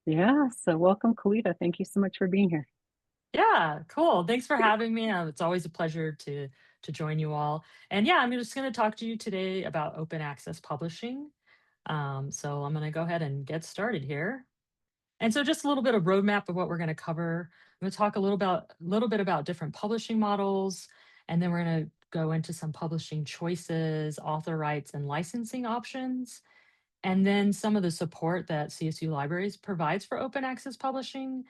Yeah, so welcome, Kalita. Thank you so much for being here. Yeah, cool. Thanks for having me. It's always a pleasure to join you all. And yeah, I'm just going to talk to you today about open access publishing. So I'm going to go ahead and get started here. And so just a little bit of roadmap of what we're going to cover. I'm going to talk a little bit about different publishing models, and then we're going to go into some publishing choices, author rights, and licensing options, and then some of the support that CSU Libraries provides for open access publishing,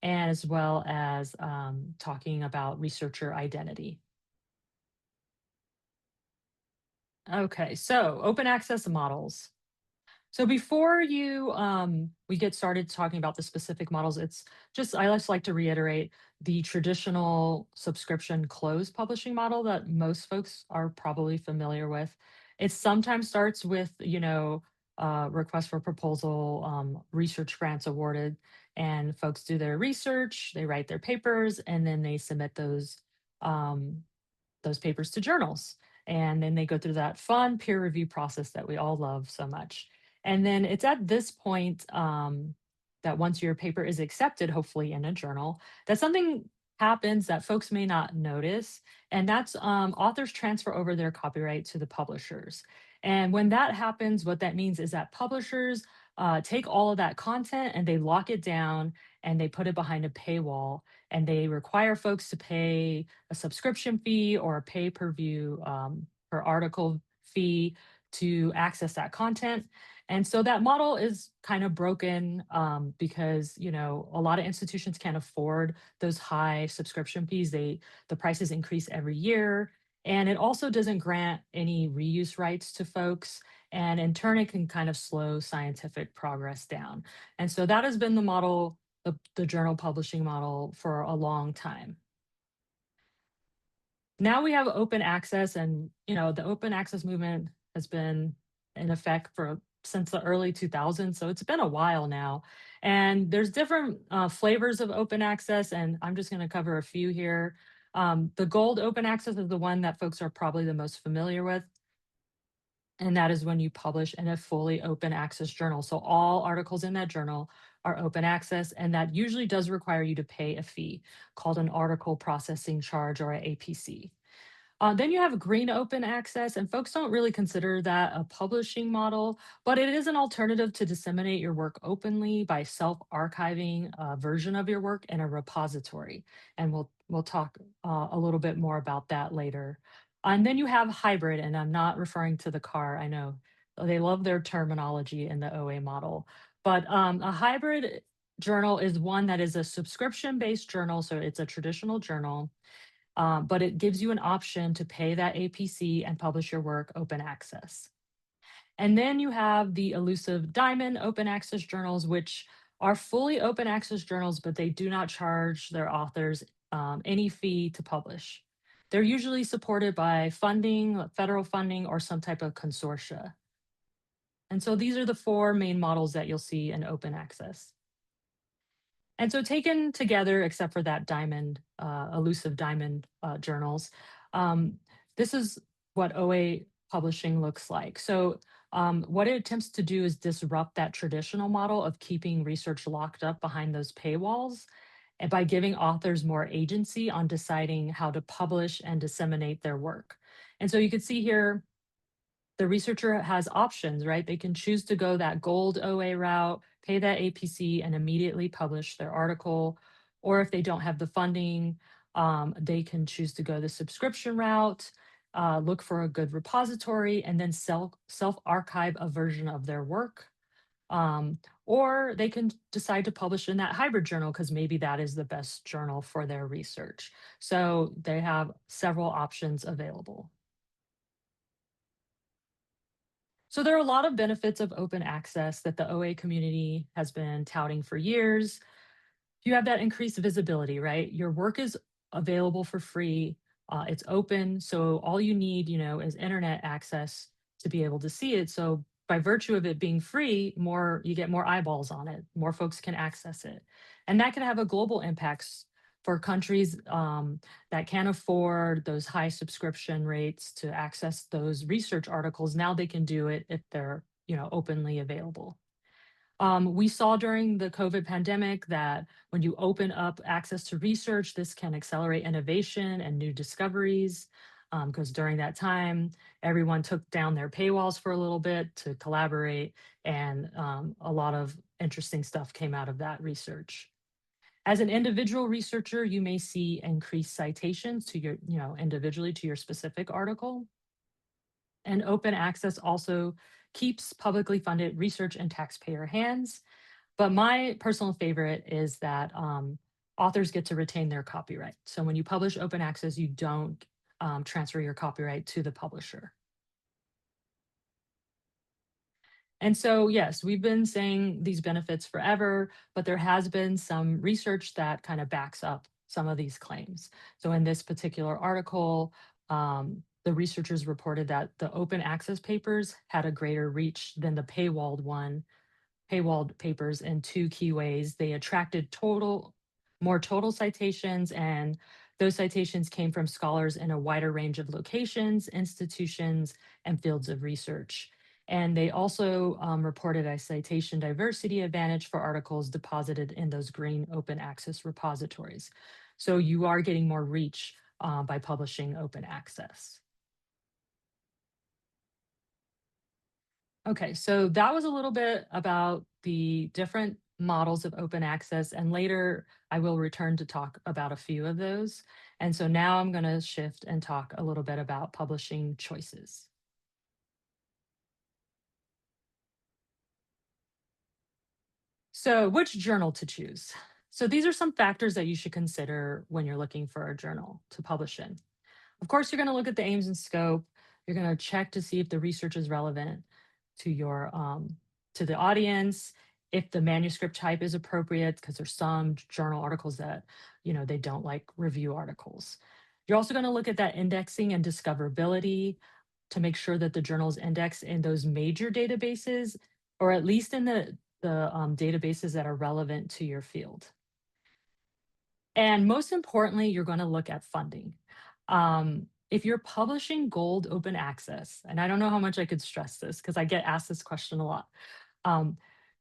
and as well as talking about researcher identity. Okay, so open access models. So before we get started talking about the specific models, it's just I just like to reiterate the traditional subscription closed publishing model that most folks are probably familiar with. It sometimes starts with request for proposal, research grants awarded, and folks do their research, they write their papers, and then they submit um, those papers to journals. And then they go through that fun peer review process that we all love so much. And then it's at this point that once your paper is accepted, hopefully in a journal, that something happens that folks may not notice. And that's authors transfer over their copyright to the publishers. And when that happens, what that means is that publishers take all of that content and they lock it down and they put it behind a paywall, and they require folks to pay a subscription fee or a pay per view per article fee to access that content. And so that model is kind of broken because a lot of institutions can't afford those high subscription fees. The prices increase every year, and it also doesn't grant any reuse rights to folks. And in turn, it can kind of slow scientific progress down. And so that has been the model, the journal publishing model, for a long time. Now we have open access, and the open access movement has been in effect for since the early 2000s, so it's been a while now. And there's different flavors of open access, and I'm just going to cover a few here. The gold open access is the one that folks are probably the most familiar with, and that is when you publish in a fully open access journal. So all articles in that journal are open access, and that usually does require you to pay a fee called an article processing charge, or a APC. Then you have green open access, and folks don't really consider that a publishing model, but it is an alternative to disseminate your work openly by self-archiving a version of your work in a repository. And we'll talk a little bit more about that later. And then you have hybrid, and I'm not referring to the car. I know they love their terminology in the OA model, but a hybrid journal is one that is a subscription-based journal, so it's a traditional journal, but it gives you an option to pay that APC and publish your work open access. And then you have the elusive diamond open access journals, which are fully open access journals, but they do not charge their authors any fee to publish. They're usually supported by funding, like federal funding, or some type of consortia. And so these are the four main models that you'll see in open access. And so taken together, except for that diamond, elusive diamond journals, um, this is what OA publishing looks like. So what it attempts to do is disrupt that traditional model of keeping research locked up behind those paywalls, and by giving authors more agency on deciding how to publish and disseminate their work. And so you can see here, the researcher has options, right? They can choose to go that gold OA route, pay that APC, and immediately publish their article. Or if they don't have the funding, they can choose to go the subscription route, look for a good repository, and then self archive a version of their work. Or they can decide to publish in that hybrid journal because maybe that is the best journal for their research. So they have several options available. So there are a lot of benefits of open access that the OA community has been touting for years. You have that increased visibility, right? Your work is available for free. It's open, so all you need, is internet access to be able to see it. So by virtue of it being free, more you get more eyeballs on it, more folks can access it, and that can have a global impacts for countries that can't afford those high subscription rates to access those research articles. Now they can do it if they're openly available. We saw during the COVID pandemic that when you open up access to research, this can accelerate innovation and new discoveries. Because during that time, everyone took down their paywalls for a little bit to collaborate, and a lot of interesting stuff came out of that research. As an individual researcher, you may see increased citations to your, individually to your specific article. And open access also keeps publicly funded research in taxpayer hands. But my personal favorite is that authors get to retain their copyright. So when you publish open access, you don't transfer your copyright to the publisher. And so, yes, we've been saying these benefits forever, but there has been some research that kind of backs up some of these claims. So, in this particular article, the researchers reported that the open access papers had a greater reach than the paywalled papers in two key ways. They attracted more total citations, and those citations came from scholars in a wider range of locations, institutions, and fields of research. And they also reported a citation diversity advantage for articles deposited in those green open access repositories. So you are getting more reach by publishing open access. Okay, so that was a little bit about the different models of open access, and later I will return to talk about a few of those. And so now I'm going to shift and talk a little bit about publishing choices. So, which journal to choose? So, these are some factors that you should consider when you're looking for a journal to publish in. Of course, you're going to look at the aims and scope. You're going to check to see if the research is relevant to your to the audience, if the manuscript type is appropriate, because there's some journal articles that they don't like review articles. You're also going to look at that indexing and discoverability to make sure that the journal is indexed in those major databases, or at least in the databases that are relevant to your field. And most importantly, you're going to look at funding. If you're publishing gold open access, and I don't know how much I could stress this because I get asked this question a lot. Um,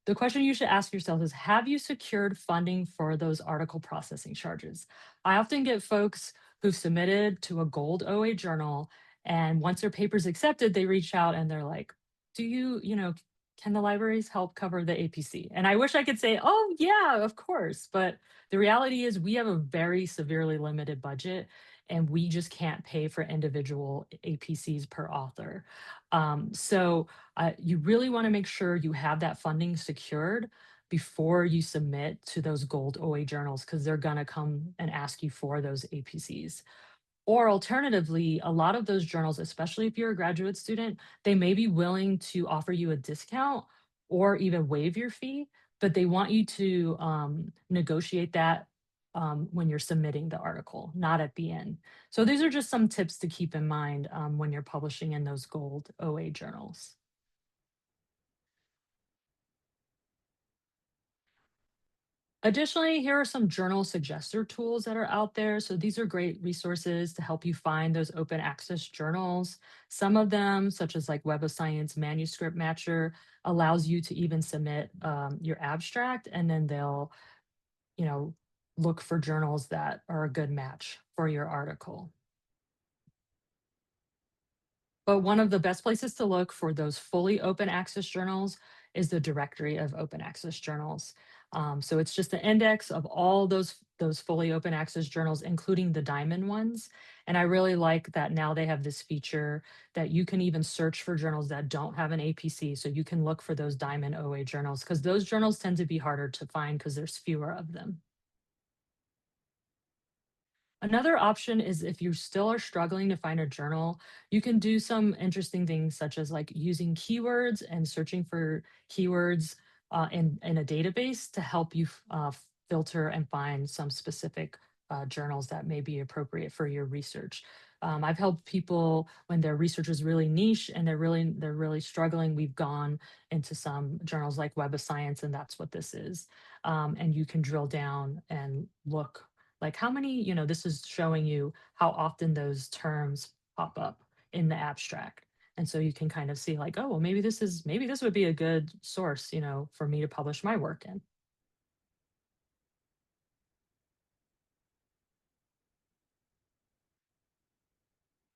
the question you should ask yourself is, have you secured funding for those article processing charges? I often get folks who've submitted to a gold OA journal, and once their paper's accepted, they reach out and they're like, do can the libraries help cover the APC? And I wish I could say, oh, yeah, of course. But the reality is, we have a very severely limited budget, and we just can't pay for individual APCs per author. So you really want to make sure you have that funding secured before you submit to those gold OA journals, because they're going to come and ask you for those APCs. Or alternatively, a lot of those journals, especially if you're a graduate student, they may be willing to offer you a discount or even waive your fee, but they want you to negotiate that when you're submitting the article, not at the end. So these are just some tips to keep in mind when you're publishing in those gold OA journals. Additionally, here are some journal suggester tools that are out there. So these are great resources to help you find those open access journals. Some of them, such as like Web of Science Manuscript Matcher, allows you to even submit your abstract, and then they'll, you know, look for journals that are a good match for your article. But one of the best places to look for those fully open access journals is the directory of open access journals. So it's just the index of all those fully open access journals, including the diamond ones. And I really like that now they have this feature that you can even search for journals that don't have an APC. So you can look for those diamond OA journals, because those journals tend to be harder to find because there's fewer of them. Another option is, if you still are struggling to find a journal, you can do some interesting things such as like using keywords and searching for keywords in a database to help you filter and find some specific journals that may be appropriate for your research. I've helped people when their research is really niche and they're really struggling. We've gone into some journals like Web of Science, and that's what this is. And you can drill down and look like how many, this is showing you how often those terms pop up in the abstract. And so you can kind of see like, oh, well, maybe this would be a good source, for me to publish my work in.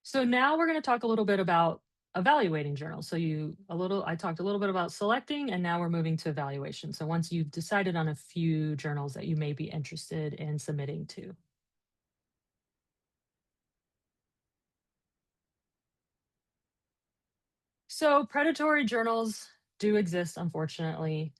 So now we're going to talk a little bit about evaluating journals. I talked a little bit about selecting, and now we're moving to evaluation. So once you've decided on a few journals that you may be interested in submitting to. So predatory journals do exist, unfortunately.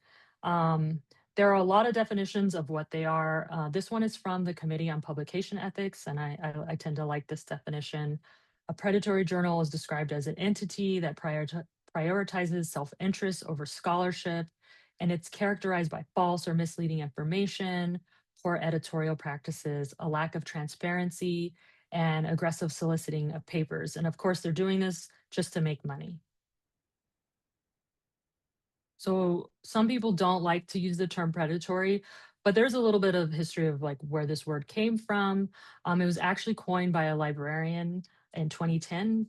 Um, there are a lot of definitions of what they are. This one is from the Committee on Publication Ethics, and I tend to like this definition. A predatory journal is described as an entity that prioritizes self-interest over scholarship, and it's characterized by false or misleading information, poor editorial practices, a lack of transparency, and aggressive soliciting of papers. And of course, they're doing this just to make money. So some people don't like to use the term predatory, but there's a little bit of history of like where this word came from. It was actually coined by a librarian in 2010.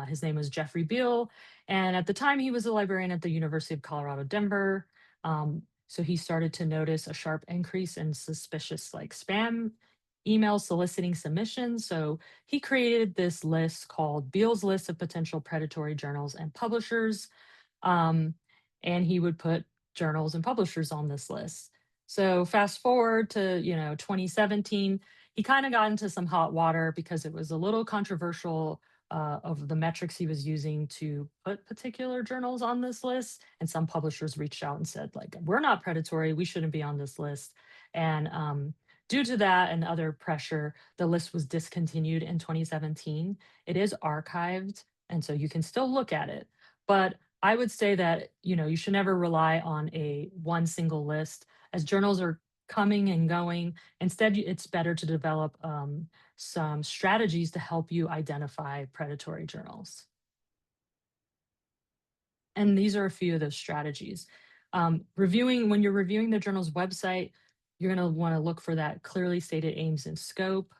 His name was Jeffrey Beal, and at the time he was a librarian at the University of Colorado, Denver. So he started to notice a sharp increase in suspicious like spam emails soliciting submissions. So he created this list called Beal's List of Potential Predatory Journals and Publishers. Um, and he would put journals and publishers on this list. So fast forward to 2017, he kind of got into some hot water because it was a little controversial of the metrics he was using to put particular journals on this list. And some publishers reached out and said, like, we're not predatory, we shouldn't be on this list. And due to that and other pressure, the list was discontinued in 2017. It is archived, and so you can still look at it. But I would say that, you should never rely on a one single list as journals are coming and going. Instead, it's better to develop some strategies to help you identify predatory journals. And these are a few of those strategies. When you're reviewing the journal's website, you're going to want to look for that clearly stated aims and scope.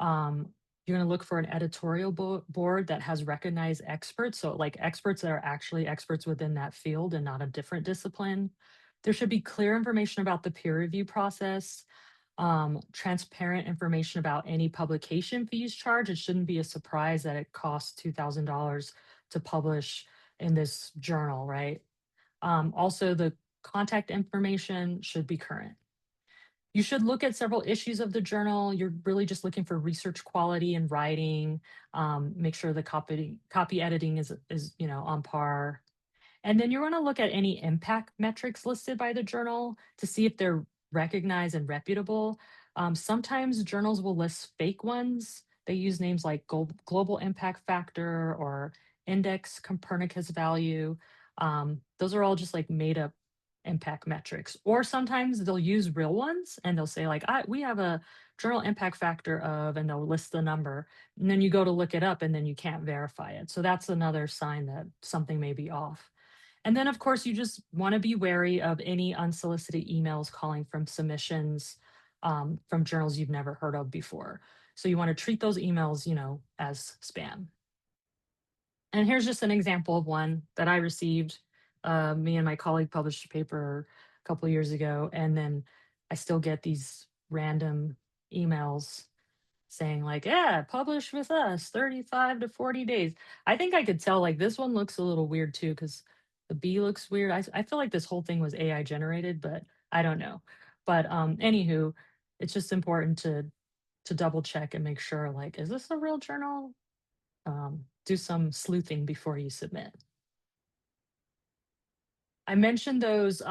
You're going to look for an editorial board that has recognized experts. So, like experts that are actually experts within that field and not a different discipline. There should be clear information about the peer review process, transparent information about any publication fees charged. It shouldn't be a surprise that it costs $2,000 to publish in this journal, right? Also, the contact information should be current. You should look at several issues of the journal. You're really just looking for research quality and writing. Make sure the copy editing is on par. And then you want to look at any impact metrics listed by the journal to see if they're recognized and reputable. Sometimes journals will list fake ones. They use names like global impact factor or index Copernicus value. Those are all just like made up impact metrics. Or sometimes they'll use real ones and they'll say like, we have a journal impact factor of, and they'll list the number. And then you go to look it up and then you can't verify it. So that's another sign that something may be off. And then, of course, you just want to be wary of any unsolicited emails calling from submissions from journals you've never heard of before. So you want to treat those emails, as spam. And here's just an example of one that I received. Me and my colleague published a paper a couple of years ago, and then I still get these random emails saying like, yeah, publish with us 35 to 40 days. I think I could tell like this one looks a little weird too because the B looks weird. I feel like this whole thing was AI generated, but I don't know. But anywho, it's just important to double check and make sure like, is this a real journal? Do some sleuthing before you submit. I mentioned those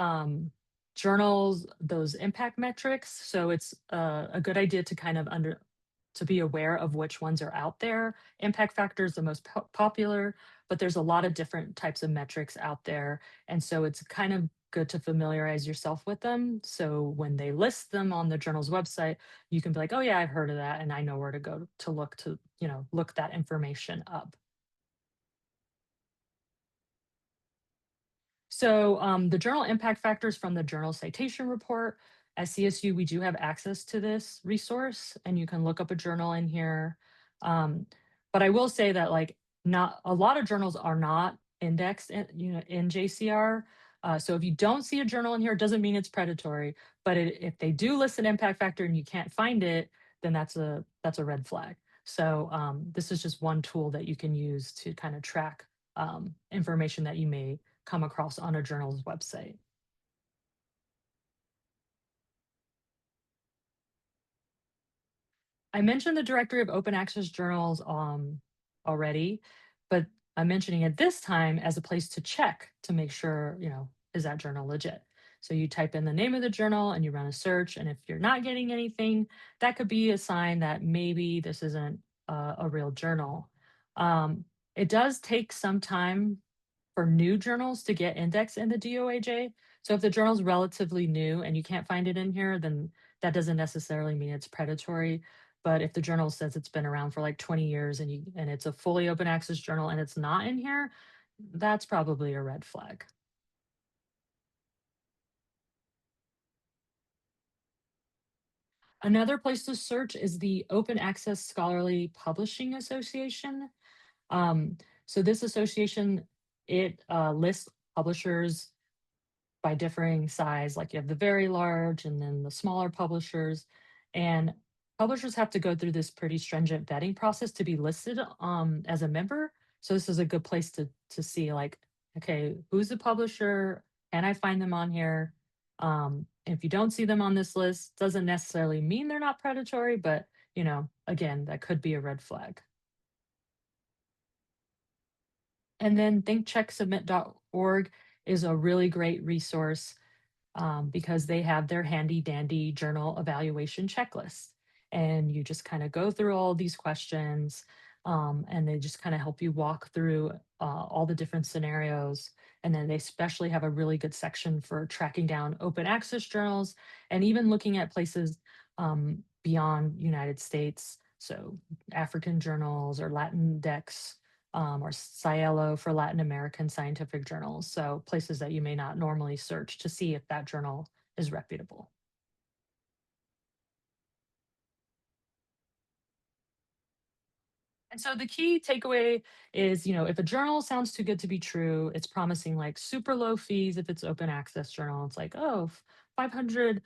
journals, those impact metrics. So it's a good idea to kind of to be aware of which ones are out there. Impact factor is the most popular, but there's a lot of different types of metrics out there. And so it's kind of good to familiarize yourself with them. So when they list them on the journal's website, you can be like, oh yeah, I've heard of that. And I know where to go to look that information up. So the journal impact factors from the journal citation report. At CSU, we do have access to this resource and you can look up a journal in here. But I will say that like not a lot of journals are not indexed in JCR. So if you don't see a journal in here, it doesn't mean it's predatory. But if they do list an impact factor and you can't find it, then that's a red flag. So this is just one tool that you can use to kind of track information that you may come across on a journal's website. I mentioned the directory of open access journals already, but I'm mentioning it this time as a place to check to make sure, is that journal legit? So you type in the name of the journal and you run a search. And if you're not getting anything, that could be a sign that maybe this isn't a real journal. Um, it does take some time for new journals to get indexed in the DOAJ. So if the journal's relatively new and you can't find it in here, then that doesn't necessarily mean it's predatory. But if the journal says it's been around for like 20 years and it's a fully open access journal and it's not in here, that's probably a red flag. Another place to search is the Open Access Scholarly Publishing Association. Um, so this association, it lists publishers by differing size. Like you have the very large and then the smaller publishers. And publishers have to go through this pretty stringent vetting process to be listed as a member. So this is a good place to see like, okay, who's the publisher? Can I find them on here? If you don't see them on this list, doesn't necessarily mean they're not predatory, but again, that could be a red flag. And then thinkchecksubmit.org is a really great resource because they have their handy dandy journal evaluation checklist. And you just kind of go through all these questions and they just kind of help you walk through all the different scenarios. And then they especially have a really good section for tracking down open access journals and even looking at places beyond United States. So African journals or Latindex or Cielo for Latin American scientific journals. So places that you may not normally search to see if that journal is reputable. And so the key takeaway is, if a journal sounds too good to be true, it's promising like super low fees if it's open access journal. It's like, oh, $500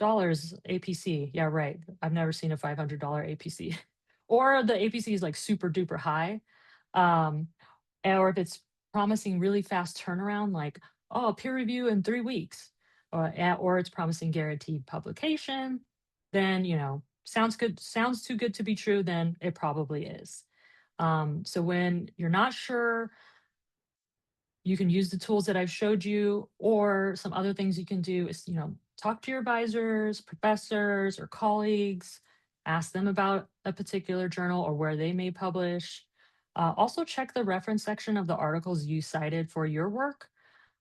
APC. Yeah, right. I've never seen a $500 APC. Or the APC is like super duper high. Um, or if it's promising really fast turnaround, like, oh, peer review in 3 weeks, or it's promising guaranteed publication, then, sounds good, sounds too good to be true, then it probably is. So when you're not sure, you can use the tools that I've showed you, or some other things you can do is, talk to your advisors, professors, or colleagues, ask them about a particular journal or where they may publish. Also, check the reference section of the articles you cited for your work.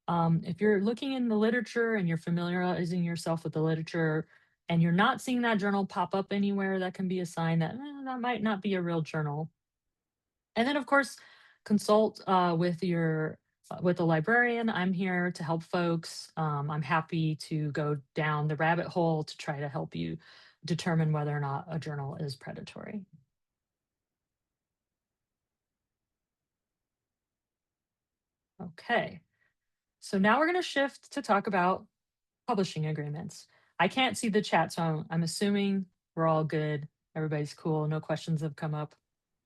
If you're looking in the literature and you're familiarizing yourself with the literature and you're not seeing that journal pop up anywhere, that can be a sign that that might not be a real journal. And then, of course, consult with a librarian. I'm here to help folks. I'm happy to go down the rabbit hole to try to help you determine whether or not a journal is predatory. Okay, so now we're going to shift to talk about publishing agreements. I can't see the chat, so I'm assuming we're all good. Everybody's cool. No questions have come up.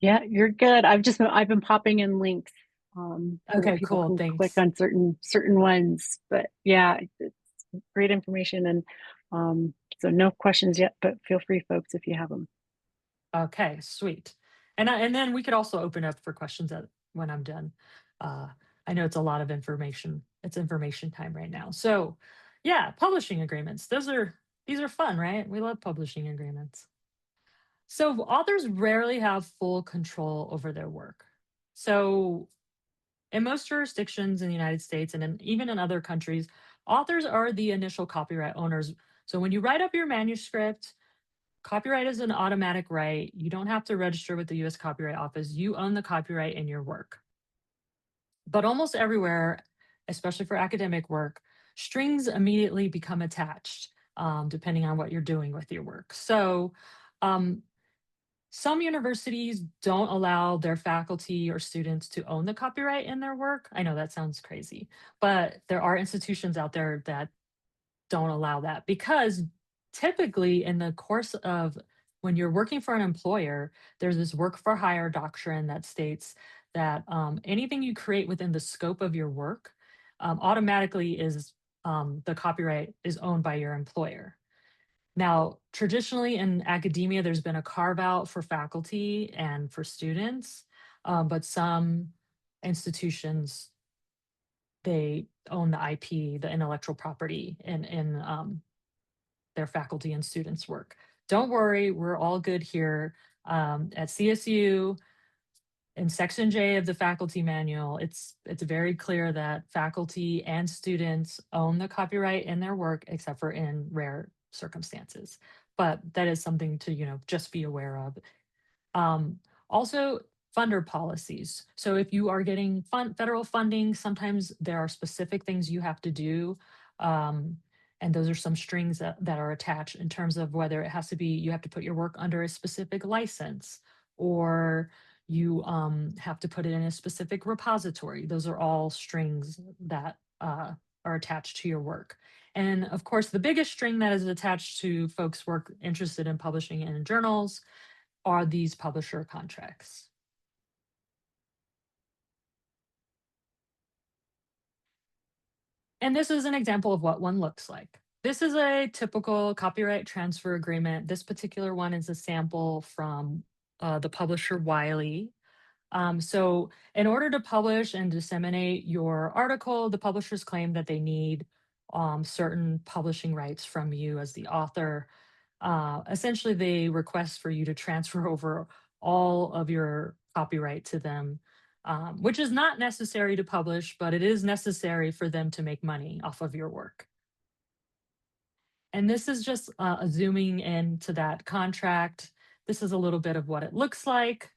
Yeah, you're good. I've been popping in links so that Okay, people cool. can click Thanks. on certain ones. But yeah, it's great information and so no questions yet, but feel free, folks, if you have them. Okay, sweet. And then we could also open up for questions when I'm done. Uh, I know it's a lot of information. It's information time right now. So, yeah, publishing agreements. These are fun, right? We love publishing agreements. So, authors rarely have full control over their work. So, in most jurisdictions in the United States and even in other countries, authors are the initial copyright owners. So, when you write up your manuscript, copyright is an automatic right. You don't have to register with the US Copyright Office. You own the copyright in your work. But almost everywhere, especially for academic work, strings immediately become attached, depending on what you're doing with your work. So, um, Some universities don't allow their faculty or students to own the copyright in their work. I know that sounds crazy, but there are institutions out there that don't allow that because typically in the course of when you're working for an employer, there's this work for hire doctrine that states that anything you create within the scope of your work automatically is the copyright is owned by your employer. Now, traditionally in academia, there's been a carve out for faculty and for students, but some institutions they own the IP, the intellectual property in their faculty and students' work. Don't worry, we're all good here. At CSU, in Section J of the faculty manual, it's very clear that faculty and students own the copyright in their work, except for in rare circumstances. But that is something to, just be aware of. Um, Also, funder policies. So if you are getting federal funding, sometimes there are specific things you have to do. Um, and those are some strings that are attached in terms of whether it has to be, you have to put your work under a specific license or you have to put it in a specific repository. Those are all strings that are attached to your work. And of course, the biggest string that is attached to folks' work interested in publishing in journals are these publisher contracts. And this is an example of what one looks like. This is a typical copyright transfer agreement. This particular one is a sample from the publisher Wiley. So, in order to publish and disseminate your article, the publishers claim that they need certain publishing rights from you as the author. Essentially, they request for you to transfer over all of your copyright to them, which is not necessary to publish, but it is necessary for them to make money off of your work. And this is just zooming into that contract. This is a little bit of what it looks like.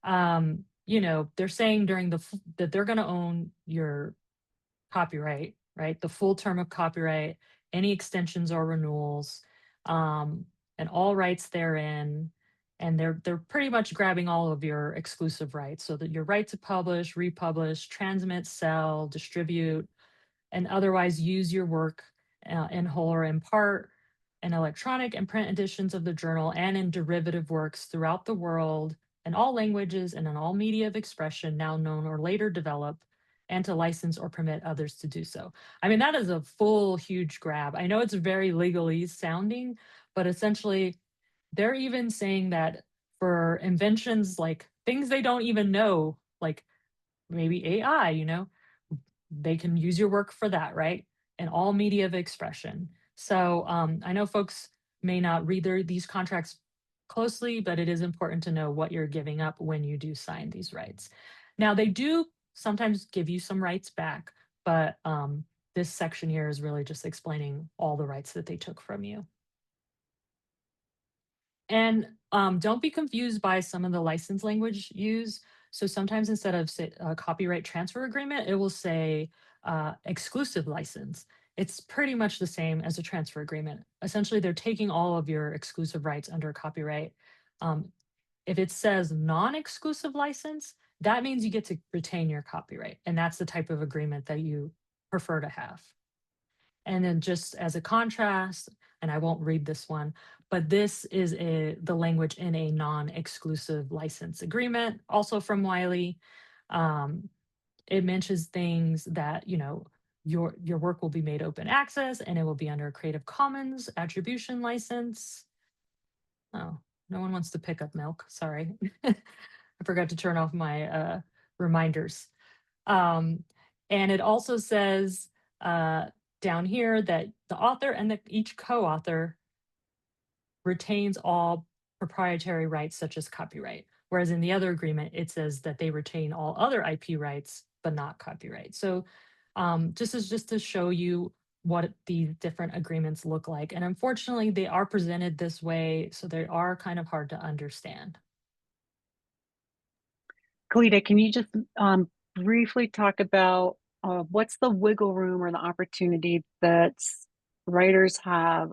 They're saying that they're going to own your copyright, right? The full term of copyright, any extensions or renewals, um, and all rights therein. And they're pretty much grabbing all of your exclusive rights, so that your right to publish, republish, transmit, sell, distribute, and otherwise use your work in whole or in part in electronic and print editions of the journal and in derivative works throughout the world in all languages and in all media of expression now known or later developed, and to license or permit others to do so. I mean, that is a full, huge grab. I know it's very legalese sounding, but essentially, they're even saying that for inventions like things they don't even know, like maybe AI, they can use your work for that, right? And all media of expression. So I know folks may not read these contracts closely, but it is important to know what you're giving up when you do sign these rights. Now, they do sometimes give you some rights back, but this section here is really just explaining all the rights that they took from you. And don't be confused by some of the license language used. So sometimes instead of say, a copyright transfer agreement, it will say exclusive license. It's pretty much the same as a transfer agreement. Essentially, they're taking all of your exclusive rights under copyright. Um, if it says non-exclusive license, that means you get to retain your copyright. And that's the type of agreement that you prefer to have. And then just as a contrast, and I won't read this one, but this is the language in a non-exclusive license agreement, also from Wiley. Um, it mentions things that, your work will be made open access and it will be under a Creative Commons attribution license. Oh, no one wants to pick up milk. Sorry. I forgot to turn off my reminders. Um, and it also says down here that the author and each co-author retains all proprietary rights such as copyright. Whereas in the other agreement, it says that they retain all other IP rights, but not copyright. So just to show you what these different agreements look like. And unfortunately, they are presented this way, so they are kind of hard to understand. Kalita, can you just briefly talk about what's the wiggle room or the opportunity that writers have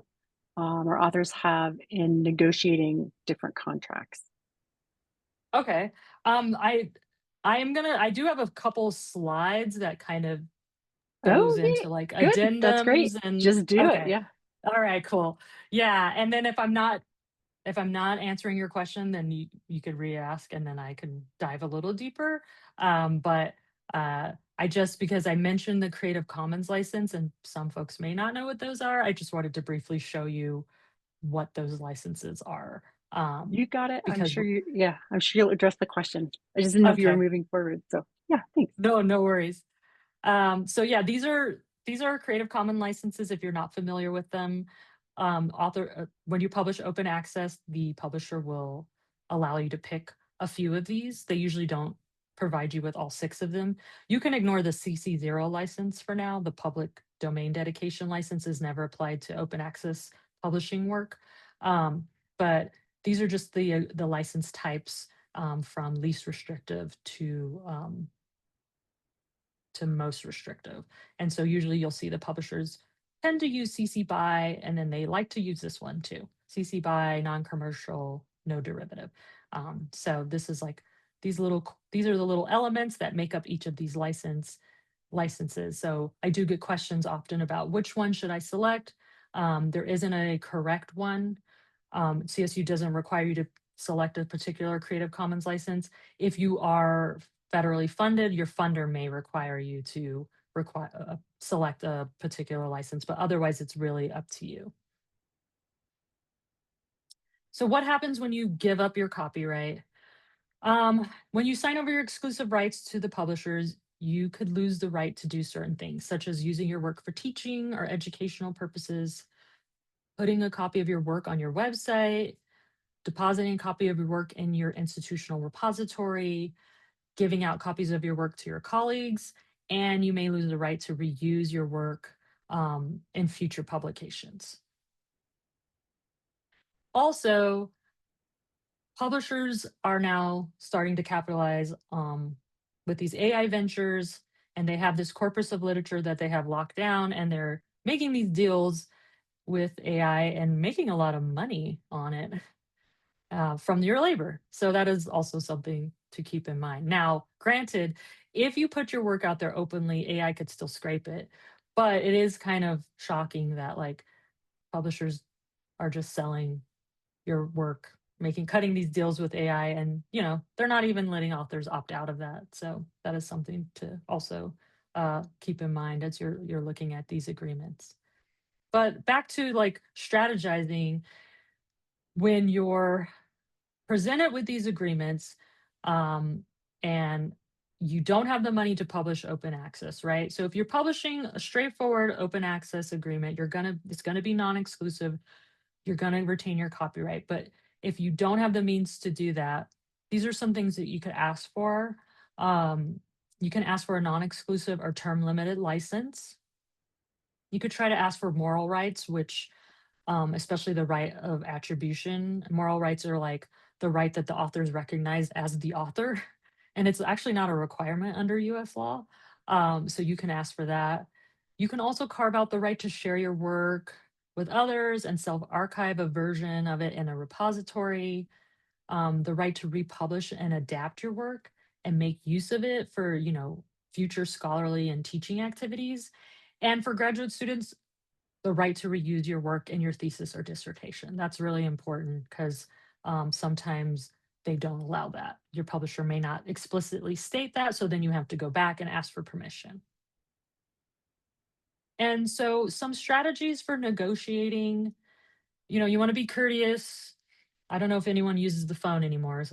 or authors have in negotiating different contracts? Okay. I do have a couple slides that kind of goes Oh, into neat. like Good. That's great. addendums and Just do it. okay. Yeah. All right, cool. Yeah, and then if I'm not answering your question, then you could re-ask and then I can dive a little deeper. But I just because I mentioned the Creative Commons license and some folks may not know what those are, I just wanted to briefly show you what those licenses are. You got it. I'm Because sure yeah, I'm sure you'll address the question. I just didn't know if you were okay, moving forward. So yeah, thanks. no worries. So yeah, these are Creative Commons licenses if you're not familiar with them. When you publish open access, the publisher will allow you to pick a few of these. They usually don't provide you with all six of them. You can ignore the CC0 license for now. The public domain dedication license is never applied to open access publishing work. Um, but these are just the license types from least restrictive to most restrictive. And so usually you'll see the publishers tend to use CC BY, and then they like to use this one too. CC BY, non-commercial, no derivative. So this is like these are the little elements that make up each of these licenses. So I do get questions often about which one should I select. There isn't a correct one. CSU doesn't require you to select a particular Creative Commons license. If you are federally funded, your funder may require you to select a particular license, but otherwise it's really up to you. So what happens when you give up your copyright? When you sign over your exclusive rights to the publishers, you could lose the right to do certain things, such as using your work for teaching or educational purposes, putting a copy of your work on your website, depositing a copy of your work in your institutional repository, giving out copies of your work to your colleagues, and you may lose the right to reuse your work in future publications. Also, publishers are now starting to capitalize with these AI ventures, and they have this corpus of literature that they have locked down, and they're making these deals with AI and making a lot of money on it from your labor. So that is also something to keep in mind. Now, granted, if you put your work out there openly, AI could still scrape it, but it is kind of shocking that like publishers are just selling your work, cutting these deals with AI, and they're not even letting authors opt out of that. So that is something to also keep in mind as you're looking at these agreements. But back to like strategizing when you're presented with these agreements and you don't have the money to publish open access, right? So if you're publishing a straightforward open access agreement, it's gonna be non-exclusive, you're gonna retain your copyright. But if you don't have the means to do that, these are some things that you could ask for. Um, you can ask for a non-exclusive or term limited license. You could try to ask for moral rights, which especially the right of attribution. Moral rights are like the right that the author is recognized as the author, and it's actually not a requirement under US law. So you can ask for that. You can also carve out the right to share your work with others and self archive a version of it in a repository, the right to republish and adapt your work and make use of it for, future scholarly and teaching activities. And for graduate students, the right to reuse your work in your thesis or dissertation. That's really important because sometimes they don't allow that. Your publisher may not explicitly state that, so then you have to go back and ask for permission. And so, some strategies for negotiating, you want to be courteous. I don't know if anyone uses the phone anymore,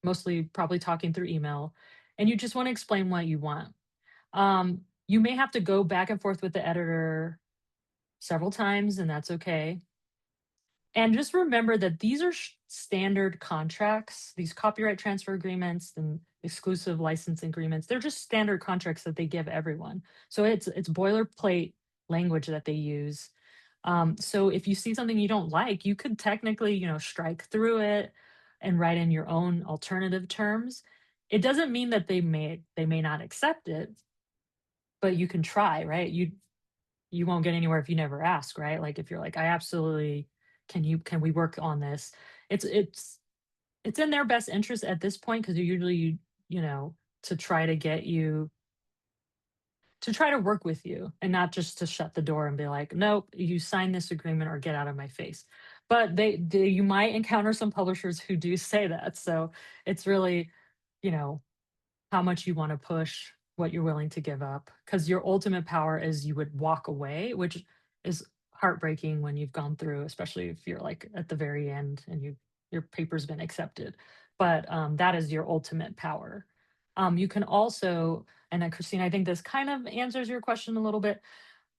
mostly probably talking through email, and you just want to explain what you want. You may have to go back and forth with the editor several times, and that's okay. And just remember that these are standard contracts, these copyright transfer agreements and exclusive license agreements. They're just standard contracts that they give everyone. So it's boilerplate language that they use. So if you see something you don't like, you could technically, strike through it and write in your own alternative terms. It doesn't mean that they may not accept it, but you can try, right? You won't get anywhere if you never ask, right? Like if you're like, I absolutely can we work on this? It's it's in their best interest at this point because usually you know, to try to get you to try to work with you and not just to shut the door and be like, nope, you sign this agreement or get out of my face. But you might encounter some publishers who do say that. So it's really, you know, how much you want to push, what you're willing to give up. Because your ultimate power is you would walk away, which is heartbreaking when you've gone through, especially if you're like at the very end and your paper's been accepted. But that is your ultimate power. You can also, and Christine, I think this kind of answers your question a little bit,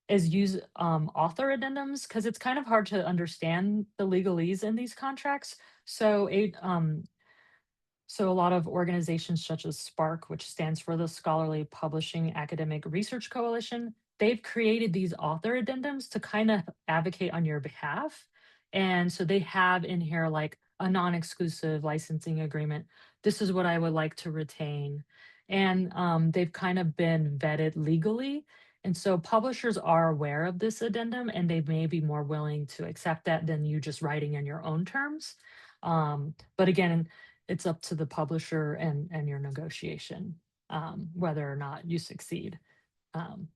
is use author addendums because it's kind of hard to understand the legalese in these contracts. So a lot of organizations such as SPARC, which stands for the Scholarly Publishing Academic Research Coalition, they've created these author addendums to kind of advocate on your behalf. And so they have in here like a non-exclusive licensing agreement. This is what I would like to retain. And they've kind of been vetted legally. And so publishers are aware of this addendum and they may be more willing to accept that than you just writing in your own terms. But again, it's up to the publisher and your negotiation, whether or not you succeed. Um,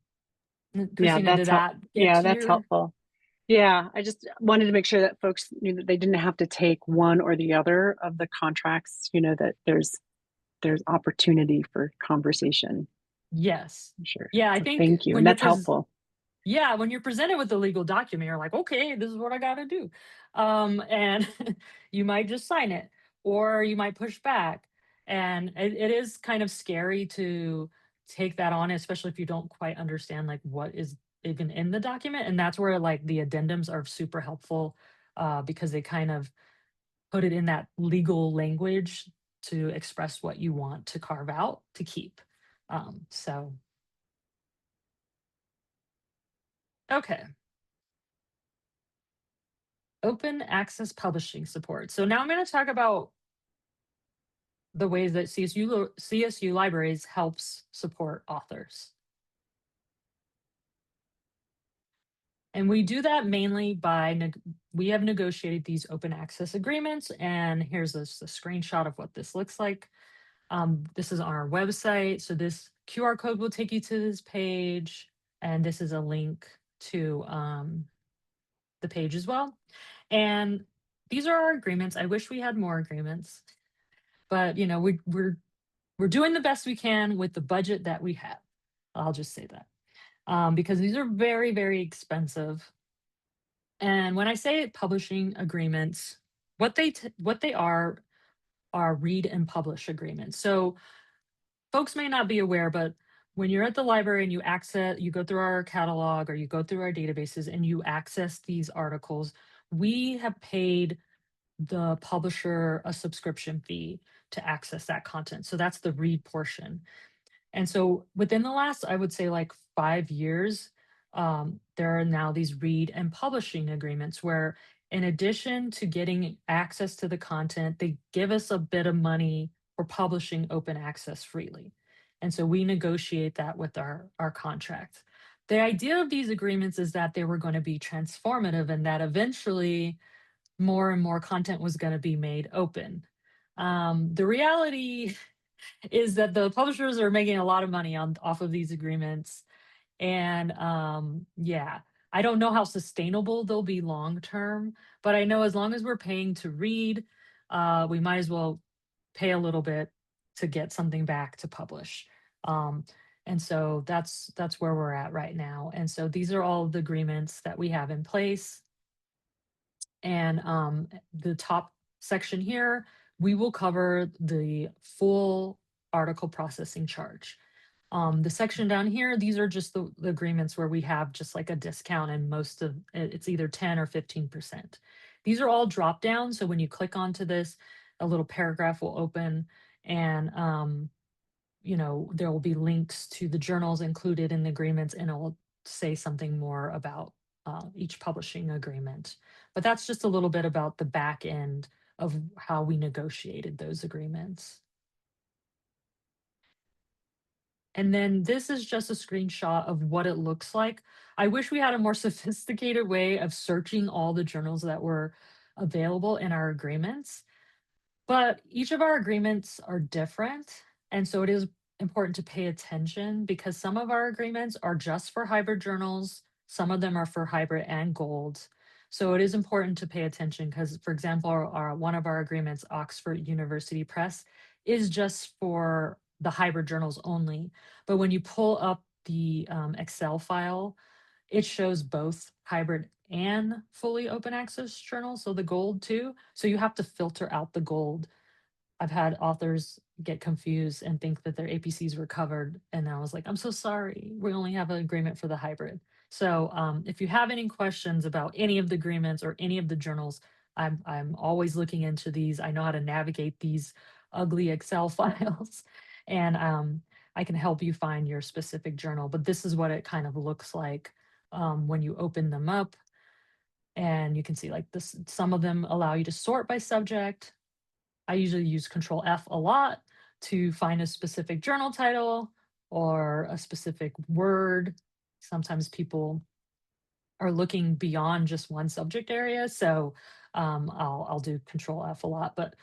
Yeah, Christina, did that get to that's your? helpful. Yeah, I just wanted to make sure that folks knew that they didn't have to take one or the other of the contracts, that there's opportunity for conversation. Yes. Sure. Yeah, I So think thank you. And that's helpful. yeah, when you're presented with a legal document, you're like, okay, this is what I got to do. And you might just sign it or you might push back. And it is kind of scary to take that on, especially if you don't quite understand like what is even in the document. And that's where like the addendums are super helpful because they kind of put it in that legal language to express what you want to carve out to keep. So, okay. Open access publishing support. So now I'm going to talk about the ways that CSU libraries helps support authors. And we do that mainly by, we have negotiated these open access agreements. And here's a screenshot of what this looks like. This is on our website. So this QR code will take you to this page. And this is a link to the page as well. And these are our agreements. I wish we had more agreements, but we're doing the best we can with the budget that we have. I'll just say that because these are very, very expensive. And when I say publishing agreements, what they are read and publish agreements. So folks may not be aware, but when you're at the library and you go through our catalog or you go through our databases and you access these articles, we have paid the publisher a subscription fee to access that content. So that's the read portion. And so within the last, I would say like 5 years, there are now these read and publishing agreements where, in addition to getting access to the content, they give us a bit of money for publishing open access freely. And so we negotiate that with our contract. The idea of these agreements is that they were going to be transformative and that eventually more and more content was going to be made open. The reality is that the publishers are making a lot of money on off of these agreements. And yeah, I don't know how sustainable they'll be long term, but I know as long as we're paying to read, we might as well pay a little bit to get something back to publish. Um, and so that's where we're at right now. And so these are all the agreements that we have in place. And the top section here, we will cover the full article processing charge. The section down here, these are just the agreements where we have just like a discount and most of it's either 10 or 15%. These are all drop down. So when you click onto this, a little paragraph will open and there will be links to the journals included in the agreements and it will say something more about each publishing agreement. But that's just a little bit about the back end of how we negotiated those agreements. And then this is just a screenshot of what it looks like. I wish we had a more sophisticated way of searching all the journals that were available in our agreements. But each of our agreements are different, and so it is important to pay attention because some of our agreements are just for hybrid journals, some of them are for hybrid and gold. So it is important to pay attention because, for example, one of our agreements, Oxford University Press, is just for the hybrid journals only. But when you pull up the Excel file, it shows both hybrid and fully open access journals, so the gold too. So you have to filter out the gold. I've had authors get confused and think that their APCs were covered, and I was like, "I'm so sorry, we only have an agreement for the hybrid." So, if you have any questions about any of the agreements or any of the journals, I'm always looking into these. I know how to navigate these ugly Excel files, and, I can help you find your specific journal, but this is what it kind of looks like, when you open them up, and you can see, like, this some of them allow you to sort by subject. I usually use Control F a lot to find a specific journal title or a specific word. Sometimes people are looking beyond just one subject area, so I'll do Control F a lot. But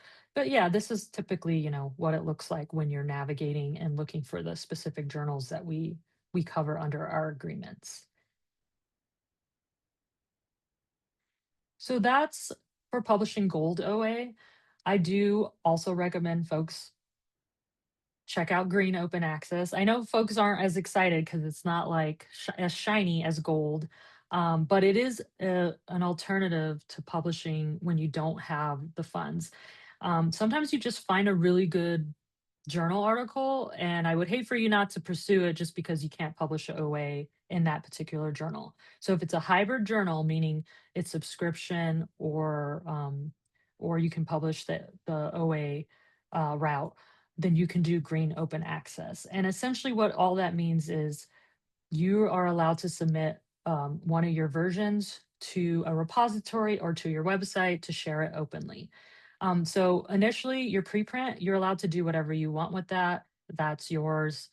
yeah, this is typically what it looks like when you're navigating and looking for the specific journals that we cover under our agreements. So that's for publishing gold OA. I do also recommend folks check out green open access. I know folks aren't as excited because it's not like as shiny as gold, but it is an alternative to publishing when you don't have the funds. Sometimes you just find a really good journal article, and I would hate for you not to pursue it just because you can't publish a OA in that particular journal. So if it's a hybrid journal, meaning it's subscription or you can publish the OA route, then you can do green open access. And essentially, what all that means is you are allowed to submit one of your versions to a repository or to your website to share it openly. So initially, your preprint, you're allowed to do whatever you want with that. That's yours.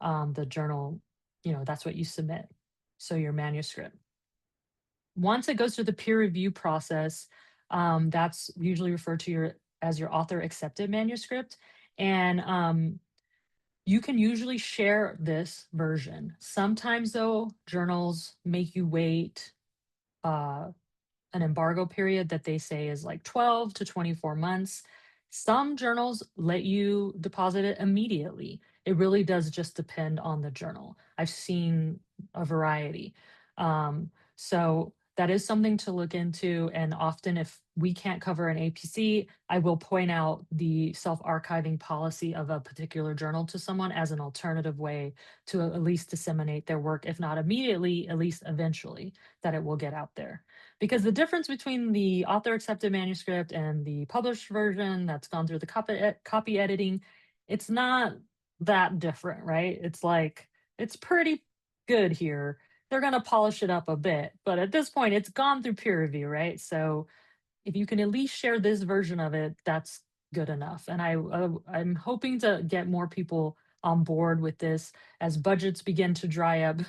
The journal, that's what you submit. So your manuscript. Once it goes through the peer review process, that's usually referred to as your author accepted manuscript. And you can usually share this version. Sometimes, though, journals make you wait uh, an embargo period that they say is like 12 to 24 months. Some journals let you deposit it immediately. It really does just depend on the journal. I've seen a variety. So that is something to look into. And often, if we can't cover an APC, I will point out the self archiving policy of a particular journal to someone as an alternative way to at least disseminate their work, if not immediately, at least eventually, that it will get out there. Because the difference between the author accepted manuscript and the published version that's gone through the copy editing, it's not that different, right? It's like, it's pretty good here. They're going to polish it up a bit, but at this point, it's gone through peer review, right? So if you can at least share this version of it, that's good enough. And I'm hoping to get more people on board with this as budgets begin to dry up.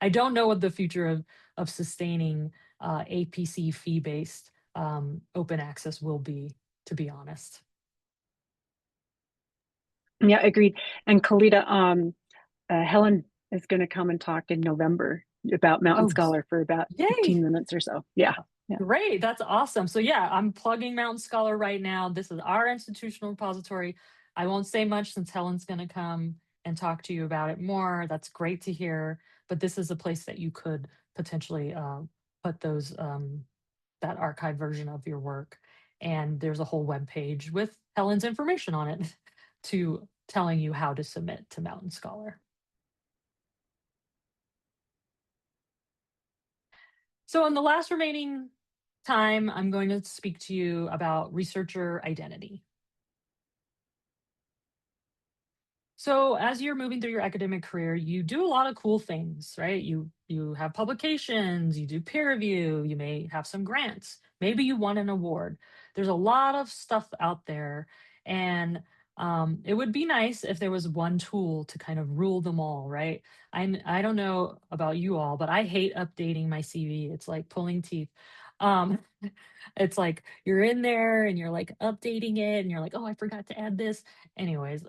I don't know what the future of sustaining APC fee based open access will be, to be honest. Yeah, agreed. And Kalita, Helen is going to come and talk in November about Mountain Oh, Scholar for about yay! 15 minutes or so. Yeah. Yeah. Great, that's awesome. So yeah, I'm plugging Mountain Scholar right now. This is our institutional repository. I won't say much since Helen's going to come and talk to you about it more. That's great to hear. But this is a place that you could potentially put those that archive version of your work. And there's a whole web page with Helen's information on it to telling you how to submit to Mountain Scholar. So in the last remaining time, I'm going to speak to you about researcher identity. So as you're moving through your academic career, you do a lot of cool things, right? You have publications, you do peer review, you may have some grants, maybe you won an award. There's a lot of stuff out there, and it would be nice if there was one tool to kind of rule them all, right? I don't know about you all, but I hate updating my CV. It's like pulling teeth. Um, it's like you're in there and you're like updating it and you're like, "Oh, I forgot to add this." Anyways,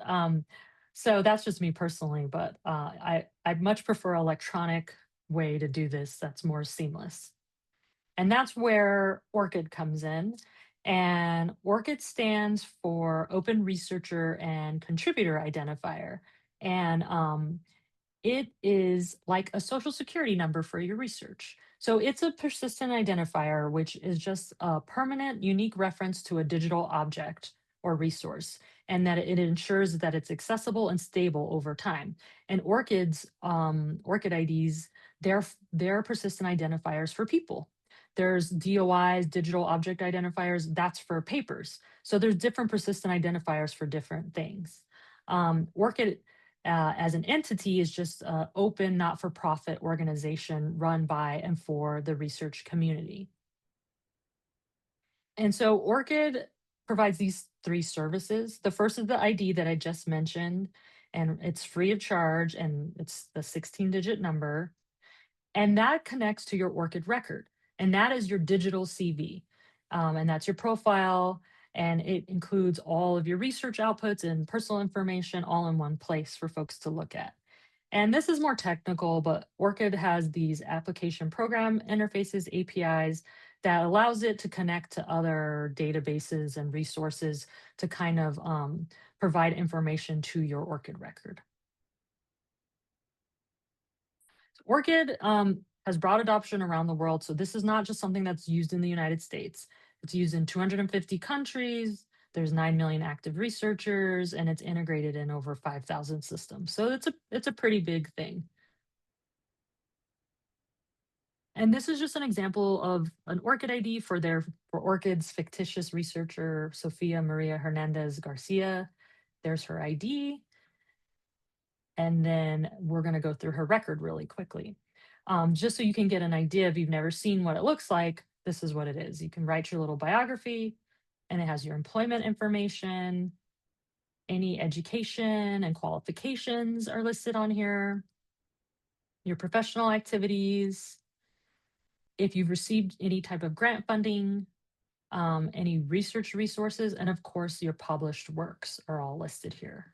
so that's just me personally, but I'd much prefer electronic way to do this that's more seamless. And that's where ORCID comes in. And ORCID stands for Open Researcher and Contributor Identifier. And it is like a social security number for your research. So it's a persistent identifier, which is just a permanent, unique reference to a digital object or resource, and that it ensures that it's accessible and stable over time. And ORCID IDs, they're persistent identifiers for people. There's DOIs, digital object identifiers, that's for papers. So there's different persistent identifiers for different things. ORCID as an entity is just an open, not for profit organization run by and for the research community. And so ORCID provides these three services. The first is the ID that I just mentioned, and it's free of charge, and it's the 16-digit number. And that connects to your ORCID record. And that is your digital CV. And that's your profile. And it includes all of your research outputs and personal information all in one place for folks to look at. And this is more technical, but ORCID has these application program interfaces, APIs, that allows it to connect to other databases and resources to kind of provide information to your ORCID record. ORCID has broad adoption around the world. So this is not just something that's used in the United States. It's used in 250 countries. There's 9 million active researchers, and it's integrated in over 5,000 systems. So it's a pretty big thing. And this is just an example of an ORCID ID for ORCID's fictitious researcher, Sofia Maria Hernandez Garcia. There's her ID. And then we're going to go through her record really quickly. Just so you can get an idea, if you've never seen what it looks like, this is what it is. You can write your little biography, and it has your employment information, any education and qualifications are listed on here, your professional activities, if you've received any type of grant funding, any research resources, and of course, your published works are all listed here,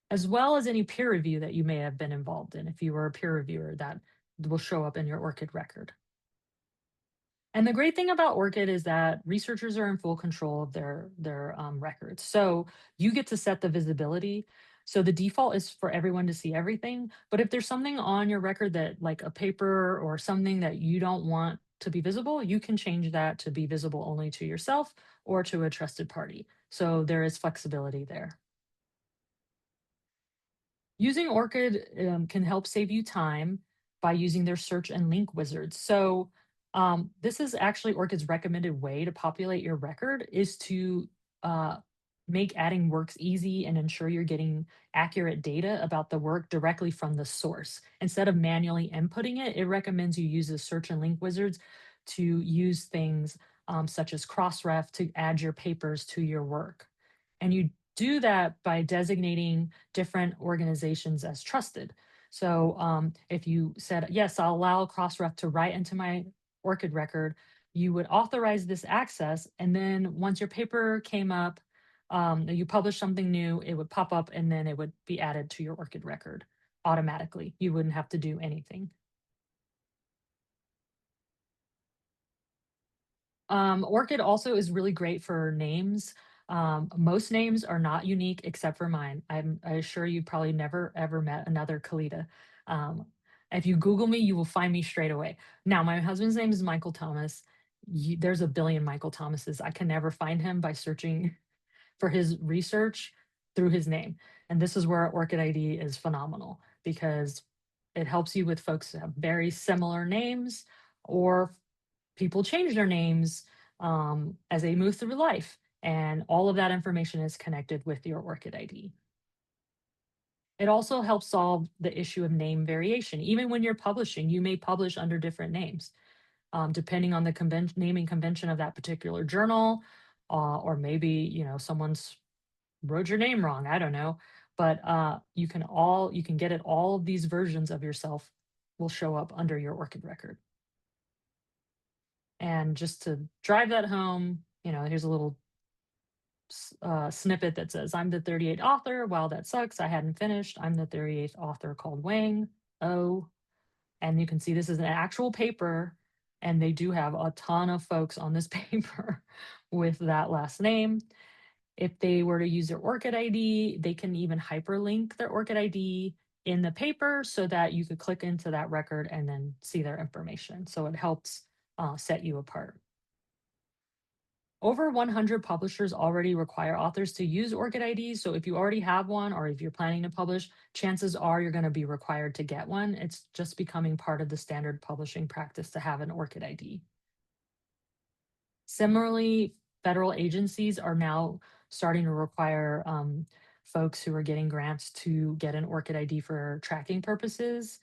as well as any peer review that you may have been involved in. If you were a peer reviewer, that will show up in your ORCID record. And the great thing about ORCID is that researchers are in full control of their records. So you get to set the visibility. So the default is for everyone to see everything. But if there's something on your record that, like a paper or something that you don't want to be visible, you can change that to be visible only to yourself or to a trusted party. So there is flexibility there. Using ORCID can help save you time by using their search and link wizards. So this is actually ORCID's recommended way to populate your record is to uh, make adding works easy and ensure you're getting accurate data about the work directly from the source. Instead of manually inputting it, it recommends you use the search and link wizards to use things such as Crossref to add your papers to your work. And you do that by designating different organizations as trusted. So if you said, yes, I'll allow Crossref to write into my ORCID record, you would authorize this access. And then once your paper came up, you published something new, it would pop up and then it would be added to your ORCID record automatically. You wouldn't have to do anything. ORCID also is really great for names. Most names are not unique except for mine. I assure you probably never ever met another Kalita. Um, if you Google me, you will find me straight away. Now, my husband's name is Michael Thomas. There's a billion Michael Thomases. I can never find him by searching for his research through his name. And this is where ORCID ID is phenomenal because it helps you with folks who have very similar names or people change their names as they move through life. And all of that information is connected with your ORCID ID. It also helps solve the issue of name variation. Even when you're publishing, you may publish under different names, depending on the naming convention of that particular journal, or maybe someone's wrote your name wrong. I don't know, but you can get it. All of these versions of yourself will show up under your ORCID record. And just to drive that home, here's a little snippet that says, I'm the 38th author. Wow, that sucks. I hadn't finished. I'm the 38th author called Wang. Oh, and you can see this is an actual paper, and they do have a ton of folks on this paper with that last name. If they were to use their ORCID ID, they can even hyperlink their ORCID ID in the paper so that you could click into that record and then see their information. So it helps set you apart. Over 100 publishers already require authors to use ORCID IDs. So if you already have one or if you're planning to publish, chances are you're going to be required to get one. It's just becoming part of the standard publishing practice to have an ORCID ID. Similarly, federal agencies are now starting to require folks who are getting grants to get an ORCID ID for tracking purposes.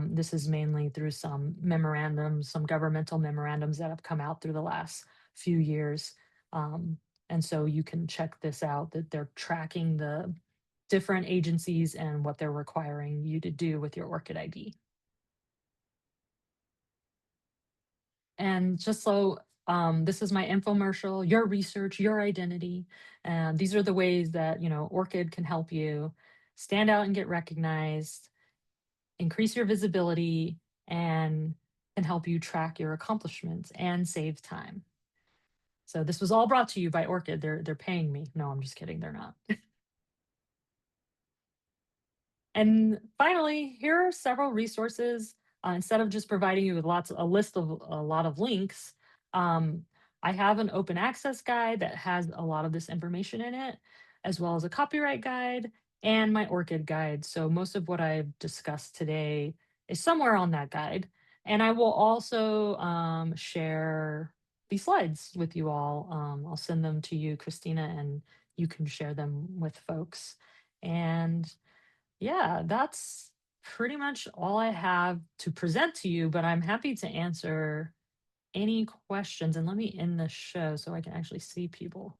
This is mainly through some memorandums, some governmental memorandums that have come out through the last few years. Um, and so you can check this out, that they're tracking the different agencies and what they're requiring you to do with your ORCID ID. And just so this is my infomercial, your research, your identity. And these are the ways that, ORCID can help you stand out and get recognized, increase your visibility, and can help you track your accomplishments and save time. So this was all brought to you by ORCID. They're paying me. No, I'm just kidding. They're not. And finally, here are several resources. Instead of just providing you with a list of a lot of links, um, I have an open access guide that has a lot of this information in it, as well as a copyright guide and my ORCID guide. So most of what I've discussed today is somewhere on that guide. And I will also share these slides with you all. I'll send them to you, Christina, and you can share them with folks. And yeah, that's pretty much all I have to present to you, but I'm happy to answer any questions. And let me end the show so I can actually see people.